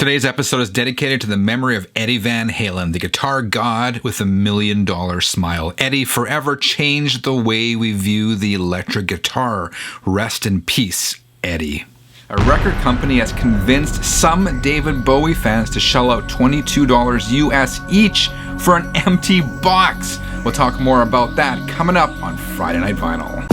Today's episode is dedicated to the memory of Eddie Van Halen, the guitar god with a $1 million smile. Eddie forever changed the way we view the electric guitar. Rest in peace, Eddie. A record company has convinced some David Bowie fans to shell out $22 US each for an empty box. We'll talk more about that coming up on Friday Night Vinyl.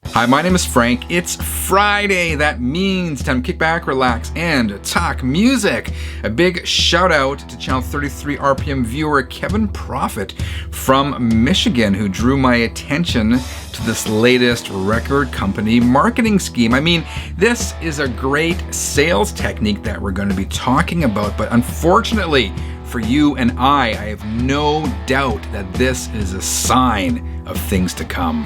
Hi, my name is Frank. It's Friday. That means time to kick back, relax, and talk music. A big shout out to Channel 33 RPM viewer Kevin Profit from Michigan, who drew my attention to this latest record company marketing scheme. I mean, this is a great sales technique that we're going to be talking about, but unfortunately for you and I have no doubt that this is a sign of things to come.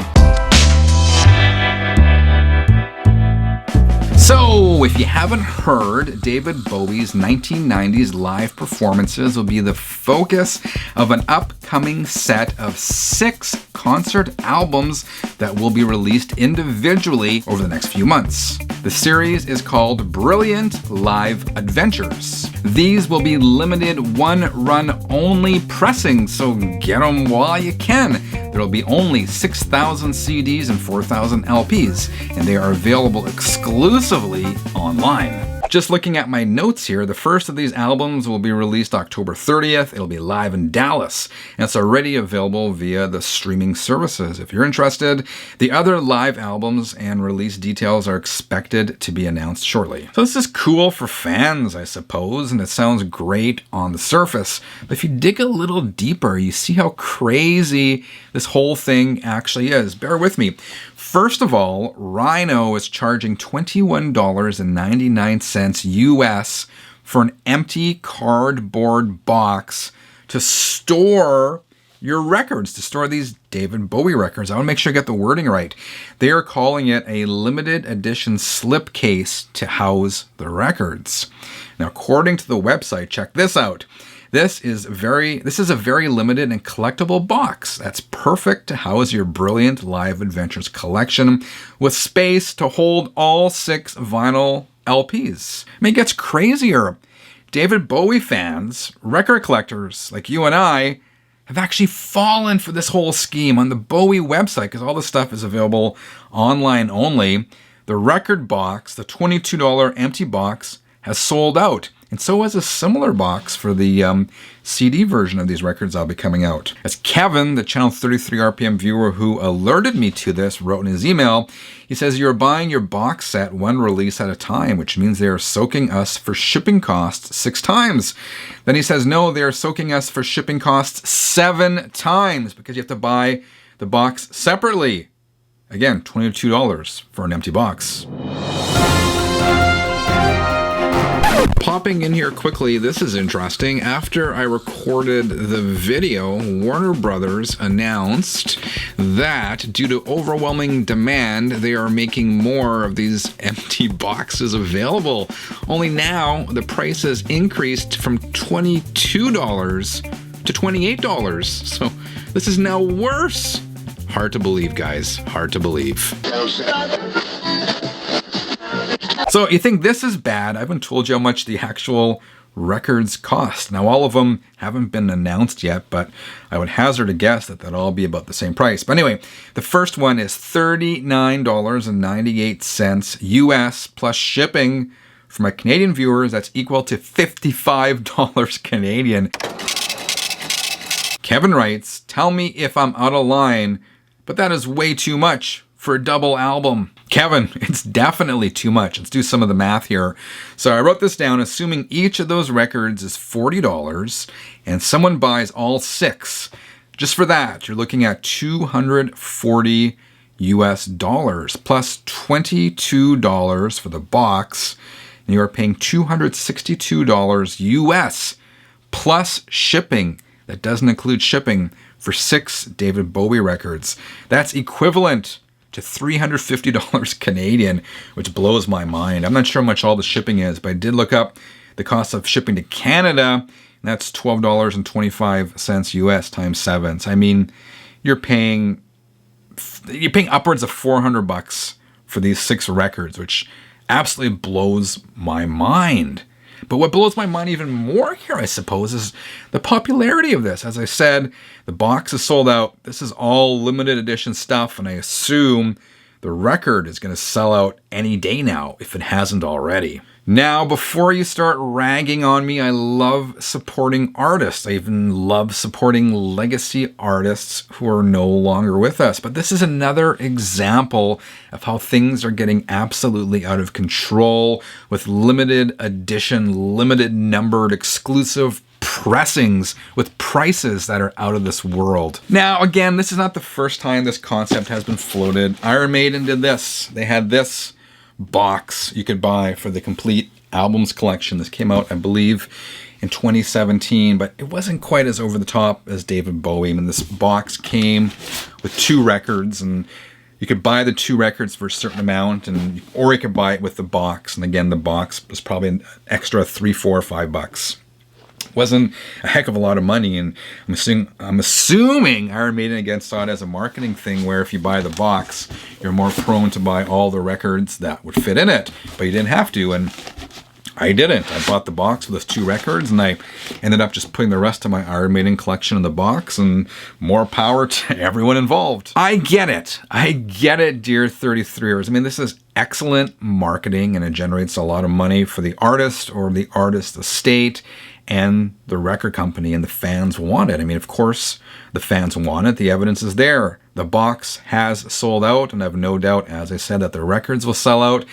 So, if you haven't heard, David Bowie's 1990s live performances will be the focus of an upcoming set of 6 concert albums that will be released individually over the next few months. The series is called Brilliant Live Adventures. These will be limited one-run only pressings, so get them while you can. There will be only 6,000 CDs and 4,000 LPs, and they are available exclusively online. Just looking at my notes here, the first of these albums will be released October 30th. It'll be live in Dallas, and it's already available via the streaming services. If you're interested, the other live albums and release details are expected to be announced shortly. So this is cool for fans, I suppose, and it sounds great on the surface. But if you dig a little deeper, you see how crazy this whole thing actually is. Bear with me. First of all, Rhino is charging $21.99 US for an empty cardboard box to store your records, to store these David Bowie records. I want to make sure I get the wording right. They are calling it a limited edition slipcase to house the records. Now, according to the website, check this out. This is a very limited and collectible box that's perfect to house your Brilliant Live Adventures collection with space to hold all 6 vinyl LPs. I mean, it gets crazier. David Bowie fans, record collectors like you and I, have actually fallen for this whole scheme on the Bowie website because all this stuff is available online only. The record box, the $22 empty box, has sold out. And so has a similar box for the CD version of these records that'll be coming out. As Kevin, the Channel 33 RPM viewer who alerted me to this, wrote in his email, he says, "You're buying your box set one release at a time, which means they are soaking us for shipping costs 6 times. Then he says, no, they are soaking us for shipping costs 7 times because you have to buy the box separately. Again, $22 for an empty box." Popping in here quickly, this is interesting. After I recorded the video, Warner Brothers announced that due to overwhelming demand, they are making more of these empty boxes available. Only now, the price has increased from $22 to $28. So this is now worse. Hard to believe, guys. Hard to believe. So you think this is bad? I haven't told you how much the actual records cost. Now, all of them haven't been announced yet, but I would hazard a guess that they'll all be about the same price. But anyway, the first one is $39.98 US plus shipping. For my Canadian viewers, that's equal to $55 Canadian. Kevin writes, "Tell me if I'm out of line, but that is way too much for a double album." Kevin, it's definitely too much. Let's do some of the math here. So I wrote this down, assuming each of those records is $40 and someone buys all 6. Just for that, you're looking at $240 US plus $22 for the box. And you are paying $262 US plus shipping. That doesn't include shipping for 6 David Bowie records. That's equivalent to $350 Canadian, which blows my mind. I'm not sure how much all the shipping is, but I did look up the cost of shipping to Canada, and that's $12.25 US times 7. So, I mean, you're paying you're paying upwards of $400 for these 6 records, which absolutely blows my mind. But what blows my mind even more here, I suppose, is the popularity of this. As I said, the box is sold out. This is all limited edition stuff, and I assume the record is going to sell out any day now, if it hasn't already. Now, before you start ragging on me, I love supporting artists. I even love supporting legacy artists who are no longer with us. But this is another example of how things are getting absolutely out of control with limited edition, limited numbered, exclusive pressings with prices that are out of this world. Now, again, this is not the first time this concept has been floated. Iron Maiden did this. They had this box you could buy for the complete albums collection. This came out, I believe, in 2017, but it wasn't quite as over the top as David Bowie. I mean, this box came with 2 records, and you could buy the 2 records for a certain amount, or you could buy it with the box. And again, the box was probably an extra $3, $4, $5. Wasn't a heck of a lot of money, and I'm assuming Iron Maiden again saw it as a marketing thing where if you buy the box, you're more prone to buy all the records that would fit in it, but you didn't have to, and I didn't. I bought the box with those 2 records, and I ended up just putting the rest of my Iron Maiden collection in the box, and more power to everyone involved. I get it, dear 33ers. I mean, this is excellent marketing, and it generates a lot of money for the artist or the artist estate, and the record company, and the fans want it. I mean, of course, the fans want it. The evidence is there. The box has sold out, and I have no doubt, as I said, that the records will sell out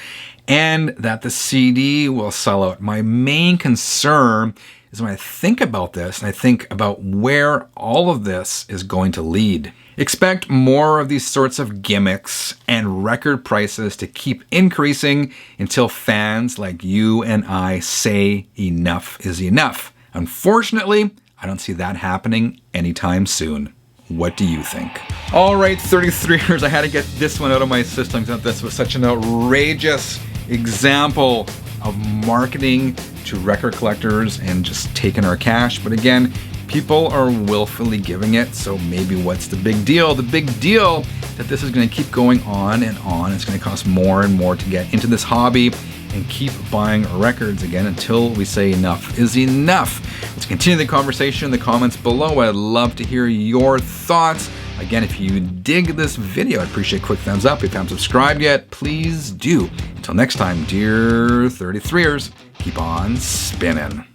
and that the CD will sell out. My main concern is when I think about this, and I think about where all of this is going to lead. Expect more of these sorts of gimmicks and record prices to keep increasing until fans like you and I say enough is enough. Unfortunately, I don't see that happening anytime soon. What do you think? All right, 33ers, I had to get this one out of my system. I thought this was such an outrageous example of marketing to record collectors and just taking our cash. But again, people are willfully giving it, so maybe what's the big deal? The big deal that this is going to keep going on and on. It's going to cost more and more to get into this hobby and keep buying records again until we say enough is enough. Let's continue the conversation in the comments below. I'd love to hear your thoughts. Again, if you dig this video, I'd appreciate a quick thumbs up. If you haven't subscribed yet, please do. Until next time, dear 33ers, keep on spinning.